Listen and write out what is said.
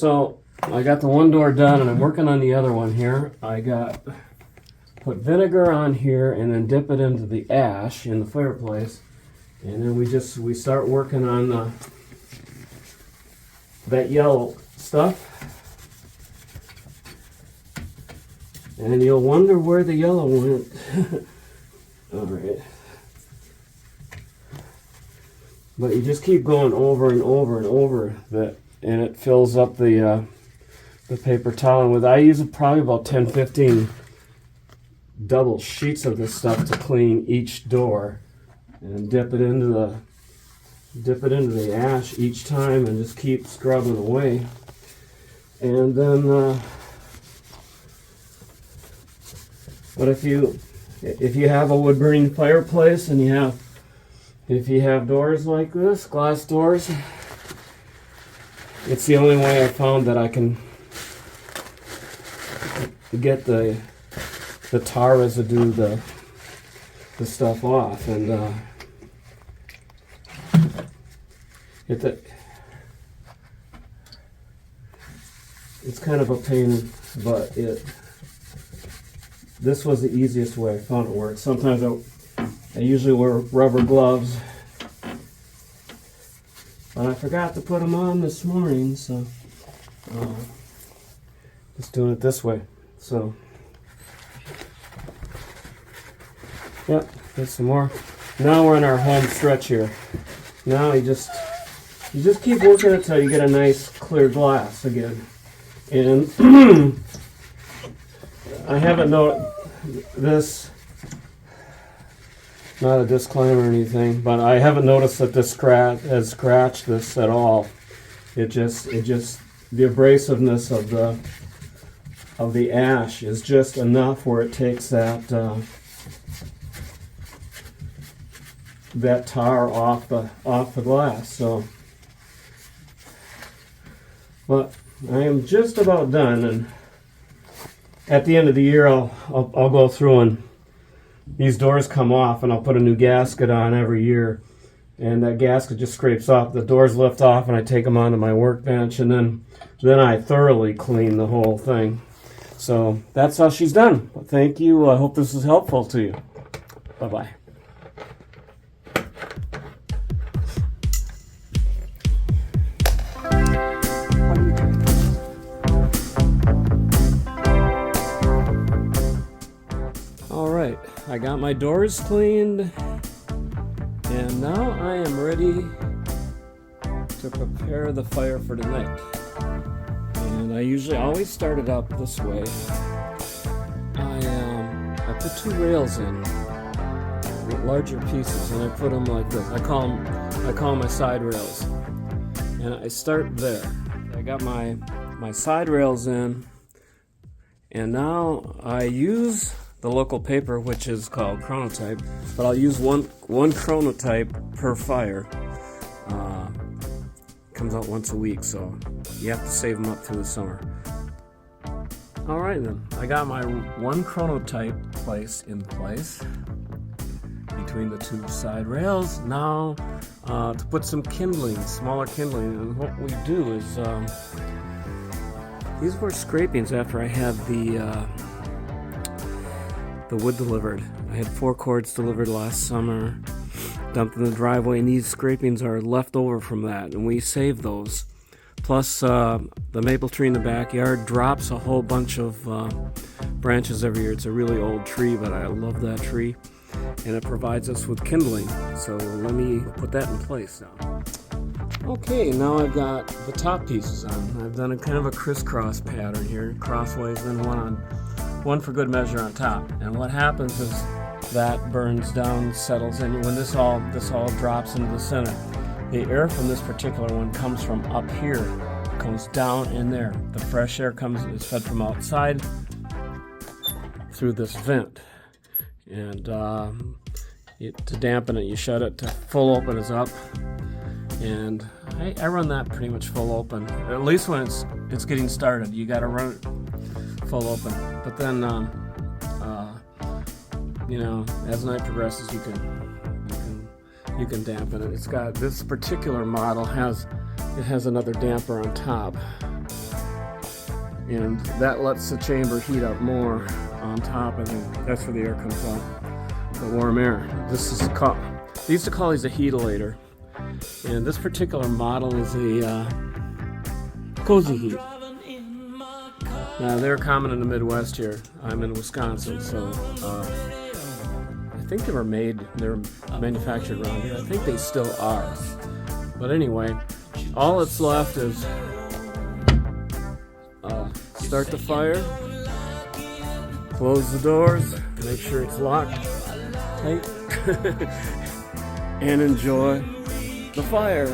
So I got the one door done and I'm working on the other one here. Put vinegar on here and then dip it into the ash in the fireplace. And then we start working on that yellow stuff. And you'll wonder where the yellow went. All right. But you just keep going over and over and over that, and it fills up the paper towel. And I use probably about 10-15 double sheets of this stuff to clean each door, and dip it into the ash each time, and just keep scrubbing away. And then, but if you have a wood burning fireplace and if you have doors like this, glass doors, it's the only way I found that I can get the tar residue, the stuff off. And it's kind of a pain, but this was the easiest way I found it works. Sometimes I usually wear rubber gloves, but I forgot to put them on this morning, so just doing it this way. So, yep, get some more. Now we're in our home stretch here. Now you just keep working it till you get a nice clear glass again. And I haven't noticed this, not a disclaimer or anything, but I haven't noticed that this has scratched this at all. It just the abrasiveness of the ash is just enough where it takes that tar off the glass. So, but I am just about done, and at the end of the year I'll go through, and these doors come off and I'll put a new gasket on every year, and that gasket just scrapes off, the doors lift off, and I take them onto my workbench, and then I thoroughly clean the whole thing. So that's how she's done. Thank you. I hope this is helpful to you. Bye-bye. Alright, I got my doors cleaned, and now I am ready to prepare the fire for tonight. And I usually always start it up this way. I put 2 rails in, larger pieces, and I put them like this. I call them my side rails. And I start there. I got my side rails in, and now I use the local paper, which is called chronotype, but I'll use one chronotype per fire. Comes out once a week, so you have to save them up through the summer. Alright then, I got my one chronotype in place between the 2 side rails. Now to put some kindling, smaller kindling, and what we do is these were scrapings after I had the wood delivered. I had 4 cords delivered last summer, dumped in the driveway, and these scrapings are left over from that, and we save those. Plus, the maple tree in the backyard drops a whole bunch of branches every year. It's a really old tree, but I love that tree, and it provides us with kindling. So let me put that in place now. Okay, now I've got the top pieces on. I've done a kind of a crisscross pattern here, crossways, then one for good measure on top. And what happens is that burns down, settles in. When this all drops into the center, the air from this particular one comes from up here, comes down in there. The fresh air is fed from outside through this vent. And to dampen it, you shut it to full open is up. And I run that pretty much full open, at least when it's getting started. You got to run it full open. But then, as night progresses, you can dampen it. It's got this particular model has another damper on top, and that lets the chamber heat up more on top, and then that's where the air comes out, the warm air. They used to call these a heatilator, and this particular model is a cozy heat. Now they're common in the Midwest here. I'm in Wisconsin, so I think they're manufactured around here. I think they still are. But anyway, all that's left is start the fire, close the doors, make sure it's locked tight, and enjoy the fire.